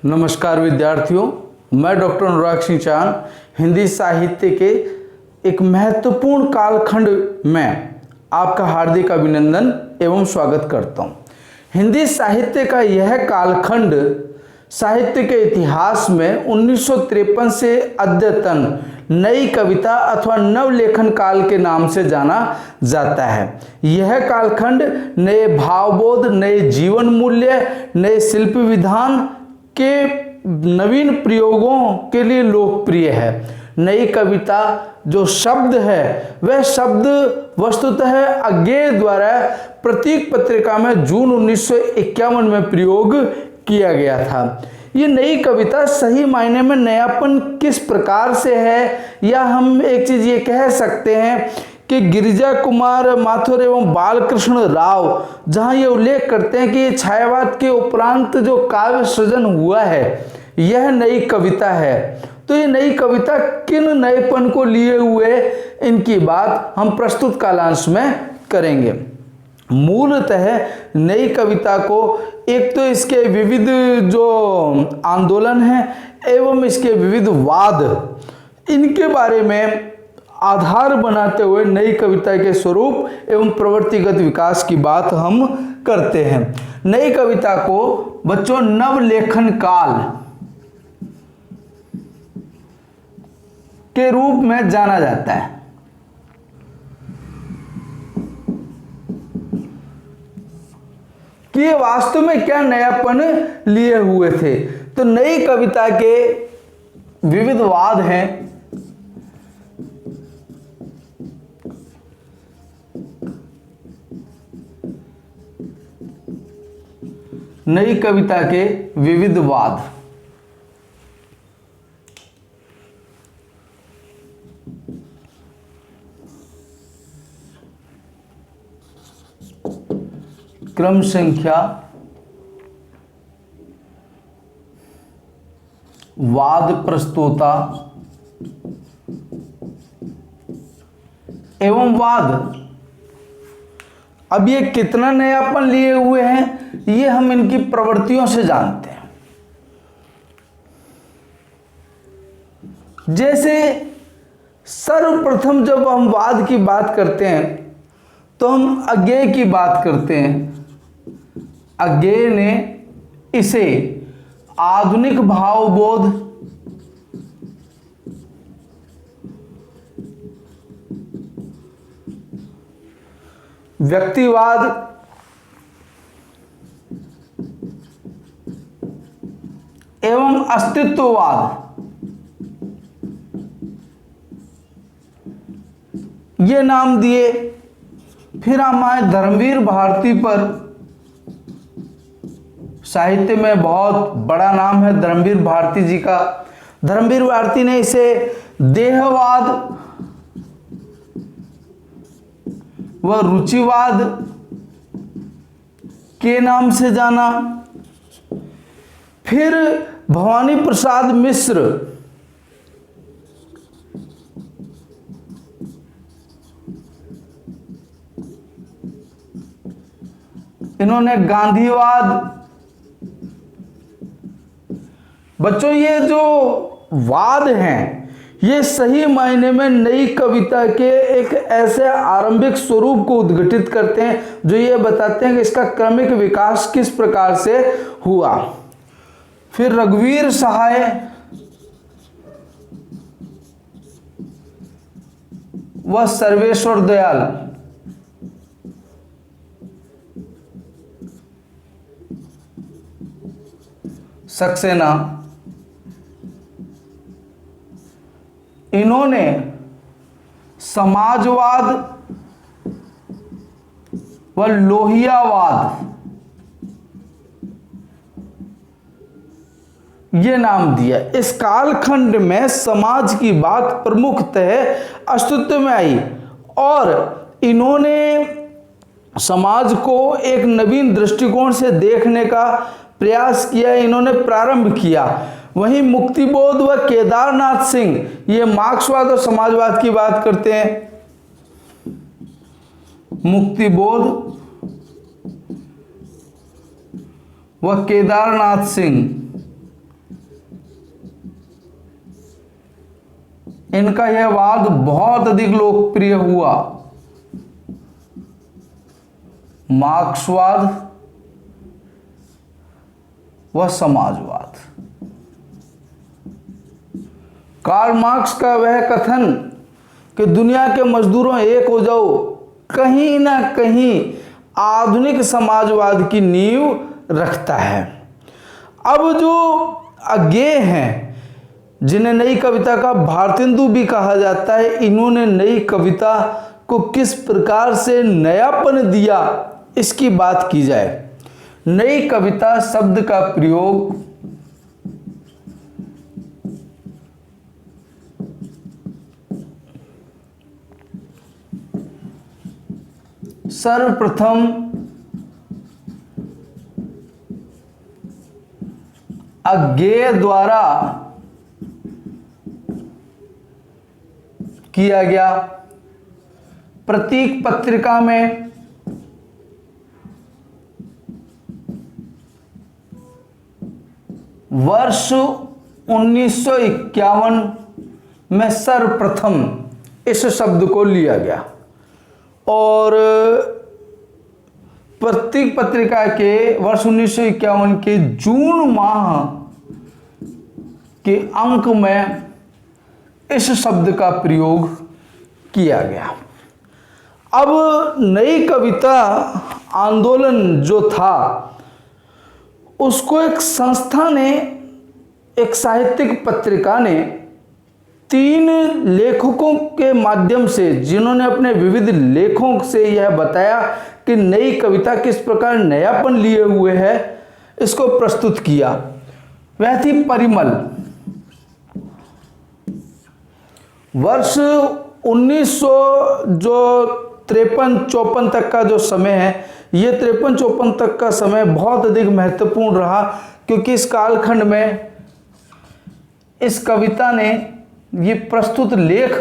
नमस्कार विद्यार्थियों, मैं डॉक्टर अनुराग सिंह चान हिंदी साहित्य के एक महत्वपूर्ण कालखंड में आपका हार्दिक अभिनंदन एवं स्वागत करता हूँ। हिंदी साहित्य का यह कालखंड साहित्य के इतिहास में 1953 से अद्यतन नई कविता अथवा नवलेखन काल के नाम से जाना जाता है। यह कालखंड नए भावबोध, नए जीवन मूल्य, नए शिल्प विधान के नवीन प्रयोगों के लिए लोकप्रिय है। नई कविता जो शब्द है वह शब्द वस्तुतः अज्ञेय द्वारा प्रतीक पत्रिका में जून 1951 में प्रयोग किया गया था। ये नई कविता सही मायने में नयापन किस प्रकार से है, या हम एक चीज ये कह सकते हैं कि गिरिजा कुमार माथुर एवं बालकृष्ण राव जहां ये उल्लेख करते हैं कि छायावाद के उपरांत जो काव्य सृजन हुआ है यह नई कविता है, तो ये नई कविता किन नएपन को लिए हुए, इनकी बात हम प्रस्तुत कालांश में करेंगे। मूलतः नई कविता को एक तो इसके विविध जो आंदोलन है एवं इसके विविध वाद, इनके बारे में आधार बनाते हुए नई कविता के स्वरूप एवं प्रवृत्तिगत विकास की बात हम करते हैं। नई कविता को बच्चों नवलेखन काल के रूप में जाना जाता है। कि ये वास्तव में क्या नयापन लिए हुए थे। तो नई कविता के विविध वाद हैं। नई कविता के विविध वाद। क्रम संख्या, वाद प्रस्तोता एवं वाद। अब ये कितना नयापन लिए हुए हैं ये हम इनकी प्रवृत्तियों से जानते हैं। जैसे सर्वप्रथम जब हम वाद की बात करते हैं तो हम अज्ञेय की बात करते हैं। अज्ञेय ने इसे आधुनिक भावबोध, व्यक्तिवाद एवं अस्तित्ववाद ये नाम दिए। फिर हम आए धर्मवीर भारती पर। साहित्य में बहुत बड़ा नाम है धर्मवीर भारती जी का। धर्मवीर भारती ने इसे देहवाद व रुचिवाद के नाम से जाना। फिर भवानी प्रसाद मिश्र इन्होंने गांधीवाद। बच्चों ये जो वाद हैं ये सही मायने में नई कविता के एक ऐसे आरंभिक स्वरूप को उद्घटित करते हैं जो ये बताते हैं कि इसका क्रमिक विकास किस प्रकार से हुआ। फिर रघुवीर सहाय व सर्वेश्वर दयाल सक्सेना, इन्होंने समाजवाद व लोहियावाद ये नाम दिया। इस कालखंड में समाज की बात प्रमुखतः अस्तित्व में आई और इन्होंने समाज को एक नवीन दृष्टिकोण से देखने का प्रयास किया, इन्होंने प्रारंभ किया। वहीं मुक्तिबोध व केदारनाथ सिंह ये मार्क्सवाद और समाजवाद की बात करते हैं। मुक्तिबोध व केदारनाथ सिंह इनका यह वाद बहुत अधिक लोकप्रिय हुआ। मार्क्सवाद व समाजवाद। कार्ल मार्क्स का वह कथन कि दुनिया के मजदूरों एक हो जाओ, कहीं ना कहीं आधुनिक समाजवाद की नींव रखता है। अब जो अज्ञेय हैं, जिन्हें नई कविता का भारतेंदु भी कहा जाता है, इन्होंने नई कविता को किस प्रकार से नयापन दिया, इसकी बात की जाए। नई कविता शब्द का प्रयोग सर्वप्रथम अज्ञेय द्वारा किया गया। प्रतीक पत्रिका में वर्ष 1951 में सर्वप्रथम इस शब्द को लिया गया और प्रतीक पत्रिका के वर्ष 1951 के जून माह के अंक में इस शब्द का प्रयोग किया गया। अब नई कविता आंदोलन जो था, उसको एक संस्था ने, एक साहित्यिक पत्रिका ने 3 लेखकों के माध्यम से, जिन्होंने अपने विविध लेखों से यह बताया कि नई कविता किस प्रकार नयापन लिए हुए है, इसको प्रस्तुत किया। वह थी परिमल। वर्ष 1953-54 तक का जो समय है, ये 53-54 तक का समय बहुत अधिक महत्वपूर्ण रहा, क्योंकि इस कालखंड में इस कविता ने ये प्रस्तुत लेख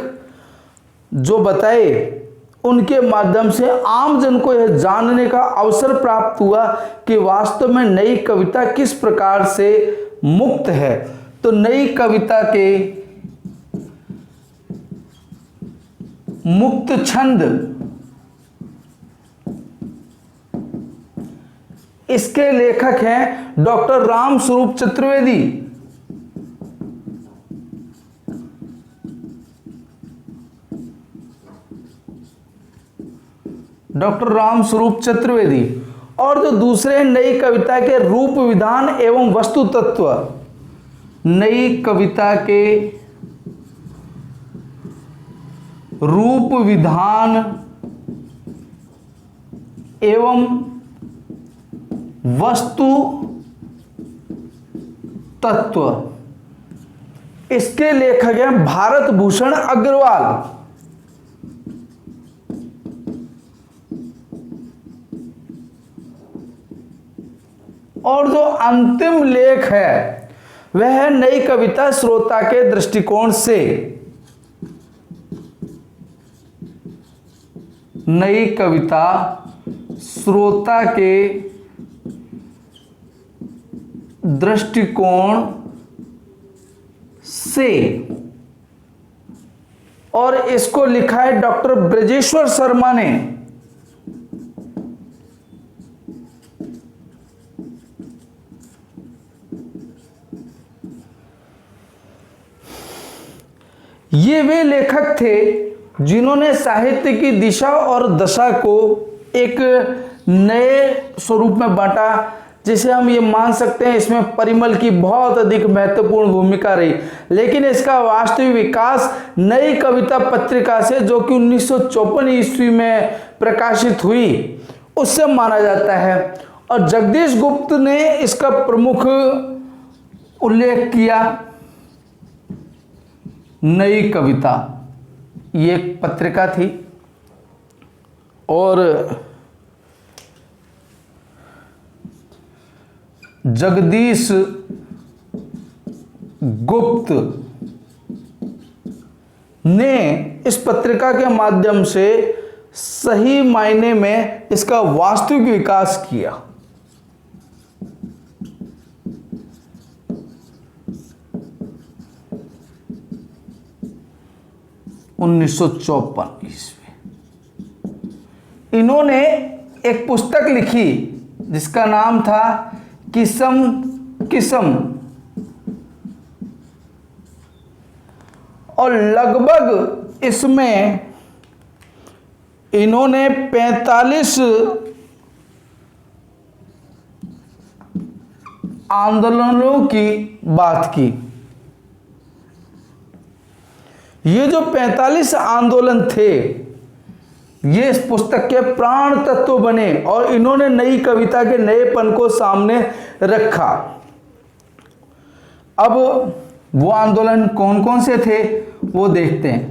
जो बताए, उनके माध्यम से आम जन को यह जानने का अवसर प्राप्त हुआ कि वास्तव में नई कविता किस प्रकार से मुक्त है। तो नई कविता के मुक्त छंद, इसके लेखक हैं डॉक्टर रामस्वरूप चतुर्वेदी। डॉक्टर रामस्वरूप चतुर्वेदी। और जो दूसरे नई कविता के रूप विधान एवं वस्तु तत्व, नई कविता के रूप विधान एवं वस्तु तत्व, इसके लेखक हैं भारत भूषण अग्रवाल। और जो अंतिम लेख है वह है नई कविता श्रोता के दृष्टिकोण से। नई कविता श्रोता के दृष्टिकोण से, और इसको लिखा है डॉक्टर ब्रजेश्वर शर्मा ने। ये वे लेखक थे जिन्होंने साहित्य की दिशा और दशा को एक नए स्वरूप में बांटा, जिसे हम ये मान सकते हैं इसमें परिमल की बहुत अधिक महत्वपूर्ण भूमिका रही। लेकिन इसका वास्तविक विकास नई कविता पत्रिका से, जो कि 1954 ईस्वी में प्रकाशित हुई, उससे माना जाता है। और जगदीश गुप्त ने इसका प्रमुख उल्लेख किया। नई कविता ये एक पत्रिका थी और जगदीश गुप्त ने इस पत्रिका के माध्यम से सही मायने में इसका वास्तविक विकास किया। 1954 ईस्वी। इन्होंने एक पुस्तक लिखी जिसका नाम था किस्म किस्म, और लगभग इसमें इन्होंने 45 आंदोलनों की बात की। ये जो 45 आंदोलन थे ये इस पुस्तक के प्राण तत्व बने और इन्होंने नई कविता के नएपन को सामने रखा। अब वो आंदोलन कौन कौन से थे वो देखते हैं।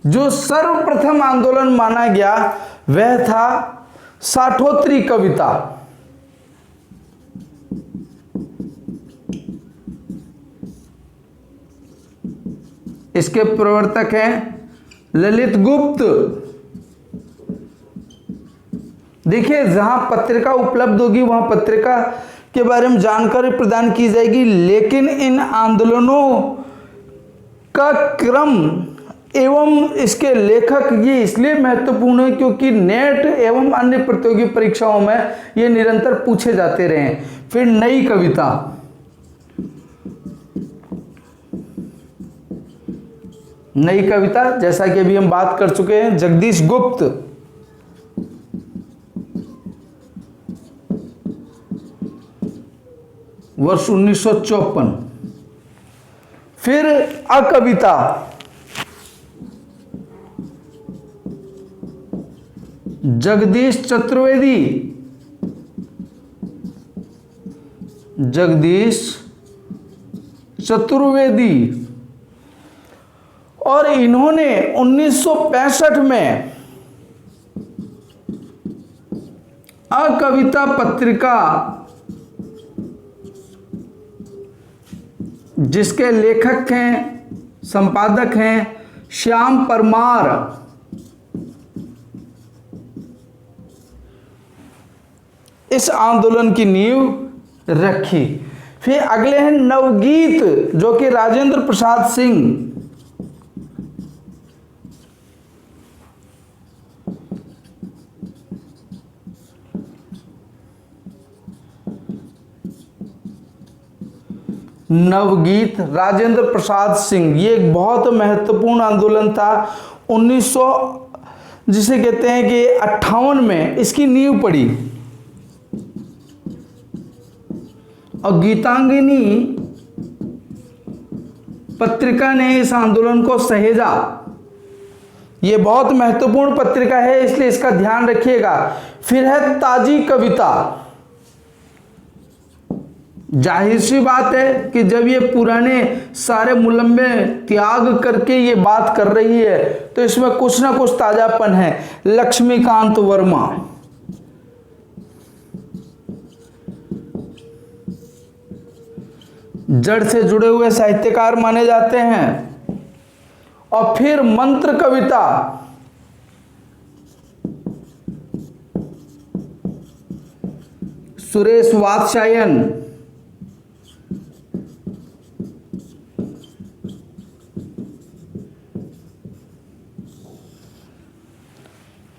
जो सर्वप्रथम आंदोलन माना गया वह था साठोत्तरी कविता। इसके प्रवर्तक हैं ललित गुप्त। देखिए, जहां पत्रिका उपलब्ध होगी वहां पत्रिका के बारे में जानकारी प्रदान की जाएगी, लेकिन इन आंदोलनों का क्रम एवं इसके लेखक ये इसलिए महत्वपूर्ण है क्योंकि नेट एवं अन्य प्रतियोगी परीक्षाओं में ये निरंतर पूछे जाते रहे। फिर नई कविता, नई कविता जैसा कि अभी हम बात कर चुके हैं, जगदीश गुप्त। वर्ष 1954। फिर अकविता, जगदीश चतुर्वेदी। जगदीश चतुर्वेदी, और इन्होंने 1965 में अकविता पत्रिका, जिसके लेखक हैं, संपादक हैं श्याम परमार, इस आंदोलन की नींव रखी। फिर अगले हैं नवगीत, जो कि राजेंद्र प्रसाद सिंह। नवगीत राजेंद्र प्रसाद सिंह, ये एक बहुत महत्वपूर्ण आंदोलन था। 1900 जिसे कहते हैं कि 58 में इसकी नींव पड़ी, और गीतांगिनी पत्रिका ने इस आंदोलन को सहेजा। ये बहुत महत्वपूर्ण पत्रिका है, इसलिए इसका ध्यान रखिएगा। फिर है ताजी कविता। जाहिर सी बात है कि जब ये पुराने सारे मुलम्मे त्याग करके ये बात कर रही है तो इसमें कुछ ना कुछ ताजापन है। लक्ष्मीकांत वर्मा, जड़ से जुड़े हुए साहित्यकार माने जाते हैं। और फिर मंत्र कविता, सुरेश वात्स्यायन।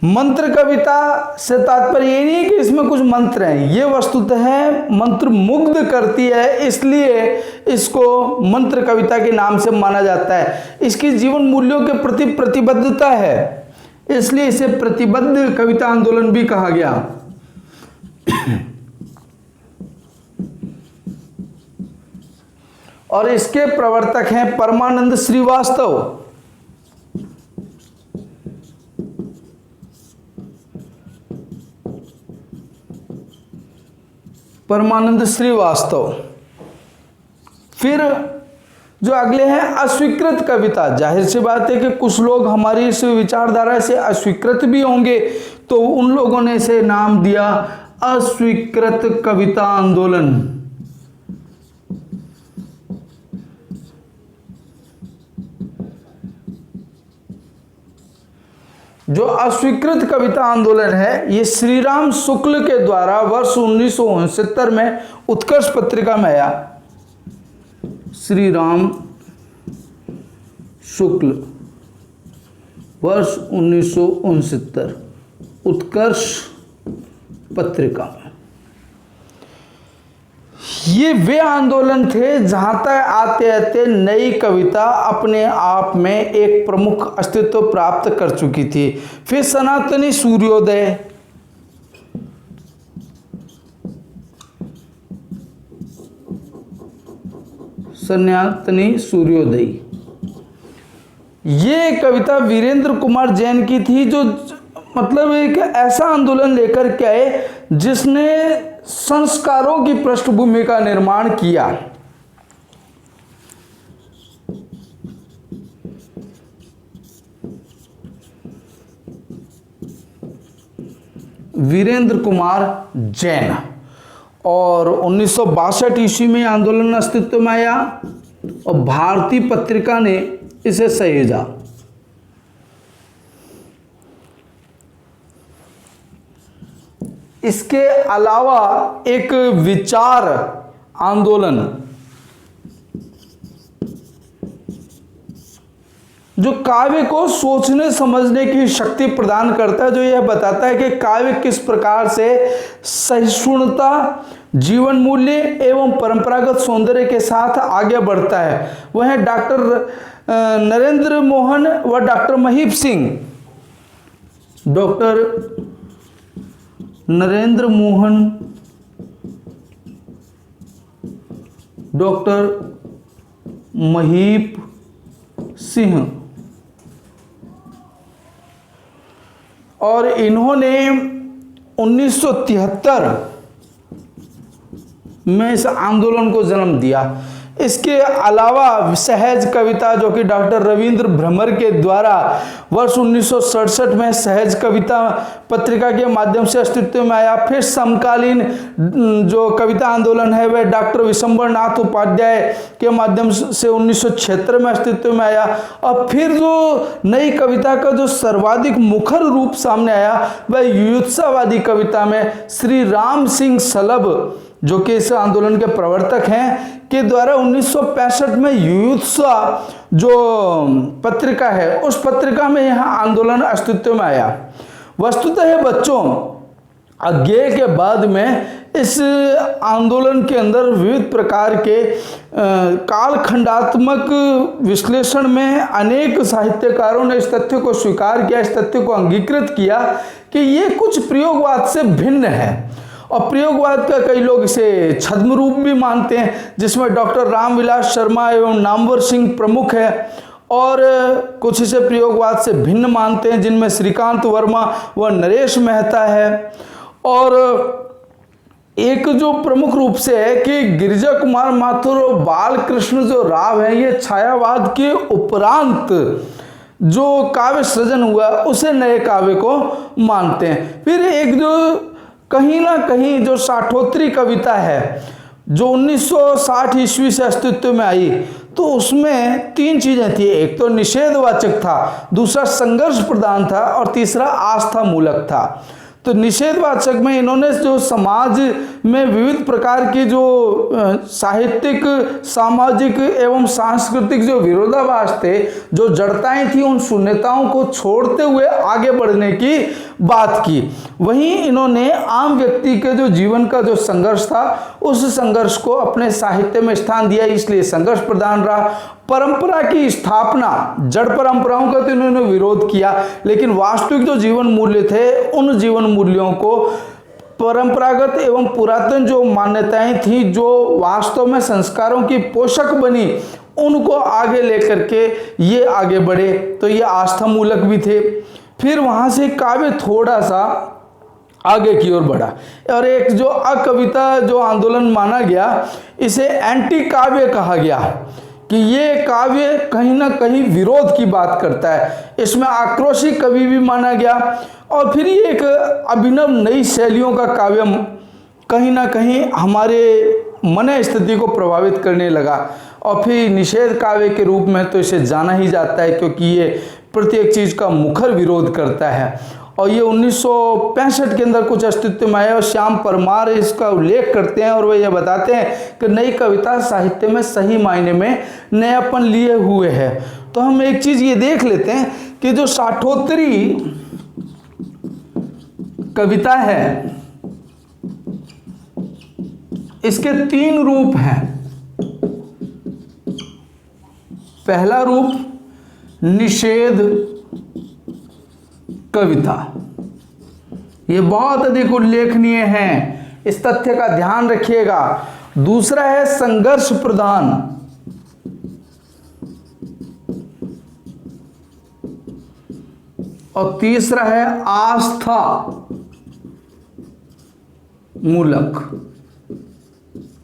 मंत्र कविता से तात्पर्य ये नहीं है कि इसमें कुछ मंत्र हैं, ये वस्तुतः मंत्र मुग्ध करती है, इसलिए इसको मंत्र कविता के नाम से माना जाता है। इसकी जीवन मूल्यों के प्रति प्रतिबद्धता है, इसलिए इसे प्रतिबद्ध कविता आंदोलन भी कहा गया। और इसके प्रवर्तक हैं परमानंद श्रीवास्तव। परमानंद श्रीवास्तव। फिर जो अगले हैं अस्वीकृत कविता। जाहिर सी बात है कि कुछ लोग हमारी इस विचारधारा से अस्वीकृत भी होंगे, तो उन लोगों ने इसे नाम दिया अस्वीकृत कविता आंदोलन। जो अस्वीकृत कविता आंदोलन है, ये श्रीराम शुक्ल के द्वारा वर्ष 1969 में उत्कर्ष पत्रिका में आया। श्रीराम शुक्ल वर्ष 1969 उत्कर्ष पत्रिका में। ये वे आंदोलन थे जहां तक आते आते नई कविता अपने आप में एक प्रमुख अस्तित्व प्राप्त कर चुकी थी। फिर सनातनी सूर्योदय, सनातनी सूर्योदय, ये कविता वीरेंद्र कुमार जैन की थी, जो मतलब एक ऐसा आंदोलन लेकर के आए जिसने संस्कारों की पृष्ठभूमि का निर्माण किया। वीरेंद्र कुमार जैन, और 1962 ईस्वी में आंदोलन अस्तित्व में आया और भारतीय पत्रिका ने इसे सहेजा। इसके अलावा एक विचार आंदोलन जो काव्य को सोचने समझने की शक्ति प्रदान करता है, जो यह बताता है कि काव्य किस प्रकार से सहिष्णुता, जीवन मूल्य एवं परंपरागत सौंदर्य के साथ आगे बढ़ता है। वह है डॉक्टर नरेंद्र मोहन व doctor Mahip Singh. Doctor Narendra Mohan, doctor Mahip Singh, और इन्होंने 1973 में इस आंदोलन को जन्म दिया। इसके अलावा सहज कविता, जो कि डॉक्टर रविंद्र भ्रमर के द्वारा वर्ष 1967 में सहज कविता पत्रिका के माध्यम से अस्तित्व में आया। फिर समकालीन जो कविता आंदोलन है वह डॉक्टर विशंबर नाथ उपाध्याय के माध्यम से 1976 में अस्तित्व में आया। और फिर जो नई कविता का जो सर्वाधिक मुखर रूप सामने आया वह युयुत्सावादी कविता में श्री राम सिंह सलभ, जो कि इस आंदोलन के प्रवर्तक हैं, के द्वारा 1965 में युयुत्सा जो पत्रिका है उस पत्रिका में यह आंदोलन अस्तित्व में आया। वस्तुतः बच्चों, अज्ञेय के बाद में इस आंदोलन के अंदर विविध प्रकार के कालखंडात्मक विश्लेषण में अनेक साहित्यकारों ने इस तथ्य को स्वीकार किया, इस तथ्य को अंगीकृत किया कि ये कुछ प्रयोगवाद से भिन्न है। और प्रयोगवाद का कई लोग इसे छद्म रूप भी मानते हैं, जिसमें डॉक्टर रामविलास शर्मा एवं नामवर सिंह प्रमुख है, और कुछ इसे प्रयोगवाद से भिन्न मानते हैं, जिनमें श्रीकांत वर्मा व नरेश मेहता है। और एक जो प्रमुख रूप से है कि गिरिजा कुमार माथुर और बालकृष्ण जो राव है, ये छायावाद के उपरांत जो काव्य सृजन हुआ उसे नए काव्य को मानते हैं। फिर एक जो कहीं ना कहीं जो साठोत्तरी कविता है जो 1960 ईस्वी से अस्तित्व में आई, तो उसमें तीन चीजें थी। एक तो निषेधवाचक था, दूसरा संघर्ष प्रधान था, और तीसरा आस्था मूलक था। तो निषेधवाचक में इन्होंने जो समाज में विविध प्रकार की जो साहित्यिक, सामाजिक एवं सांस्कृतिक जो विरोधाभास थे, जो जड़ताएं थी, उन शून्यताओं को छोड़ते हुए आगे बढ़ने की बात की। वहीं इन्होंने आम व्यक्ति के जो जीवन का जो संघर्ष था उस संघर्ष को अपने साहित्य में स्थान दिया, इसलिए संघर्ष प्रधान रहा। परंपरा की स्थापना, जड़ परंपराओं का तो इन्होंने विरोध किया, लेकिन वास्तविक जो जीवन मूल्य थे उन जीवन मूल्यों को, परंपरागत एवं पुरातन जो मान्यताएं थी जो वास्तव में संस्कारों की पोषक बनी, उनको आगे लेकर के ये आगे बढ़े, तो ये आस्था मूलक भी थे। फिर वहां से काव्य थोड़ा सा आगे की ओर बढ़ा, और एक जो अकविता जो आंदोलन माना गया, इसे एंटी काव्य कहा गया, कि ये काव्य कहीं ना कहीं विरोध की बात करता है, इसमें आक्रोशी कवि भी माना गया और फिर ये एक अभिनव नई शैलियों का काव्य कहीं ना कहीं हमारे मन स्थिति को प्रभावित करने लगा और फिर निषेध काव्य के रूप में तो इसे जाना ही जाता है, क्योंकि ये प्रत्येक चीज़ का मुखर विरोध करता है। और ये 1965 के अंदर कुछ अस्तित्व में आया और श्याम परमार इसका उल्लेख करते हैं और वो ये बताते हैं कि नई कविता साहित्य में सही मायने में नयापन लिए हुए है। तो हम एक चीज़ ये देख लेते हैं कि जो साठोत्तरी कविता है इसके 3 रूप हैं। पहला रूप निषेध कविता, ये बहुत अधिक उल्लेखनीय है, इस तथ्य का ध्यान रखिएगा। दूसरा है संघर्ष प्रधान, और तीसरा है आस्था मूलक,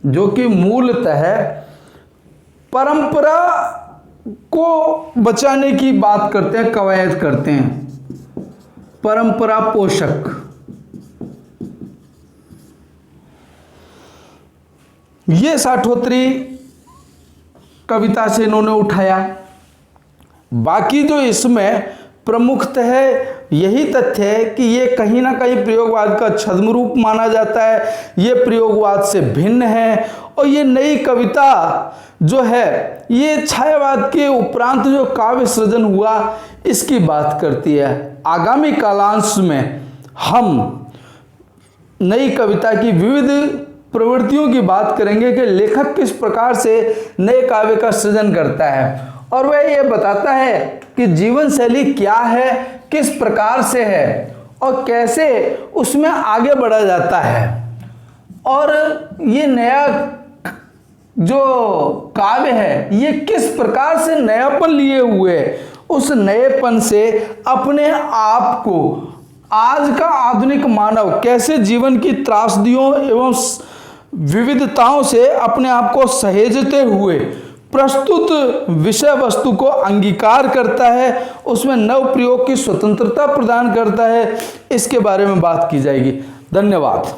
जो कि मूलतः परंपरा को बचाने की बात करते हैं, कवायद करते हैं, परंपरा पोषक। ये साठोत्तरी कविता से इन्होंने उठाया। बाकी जो इसमें प्रमुखतः यही तथ्य है कि ये कहीं ना कहीं प्रयोगवाद का छद्म रूप माना जाता है, ये प्रयोगवाद से भिन्न है और ये नई कविता जो है ये छायावाद के उपरांत जो काव्य सृजन हुआ इसकी बात करती है। आगामी कालांश में हम नई कविता की विविध प्रवृत्तियों की बात करेंगे कि लेखक किस प्रकार से नए काव्य का सृजन करता है और वह ये बताता है कि जीवन शैली क्या है, किस प्रकार से है और कैसे उसमें आगे बढ़ा जाता है। और ये नया जो काव्य है ये किस प्रकार से नयापन लिए हुए, उस नएपन से अपने आप को आज का आधुनिक मानव कैसे जीवन की त्रासदियों एवं विविधताओं से अपने आप को सहेजते हुए प्रस्तुत विषय वस्तु को अंगीकार करता है, उसमें नव प्रयोग की स्वतंत्रता प्रदान करता है, इसके बारे में बात की जाएगी। धन्यवाद।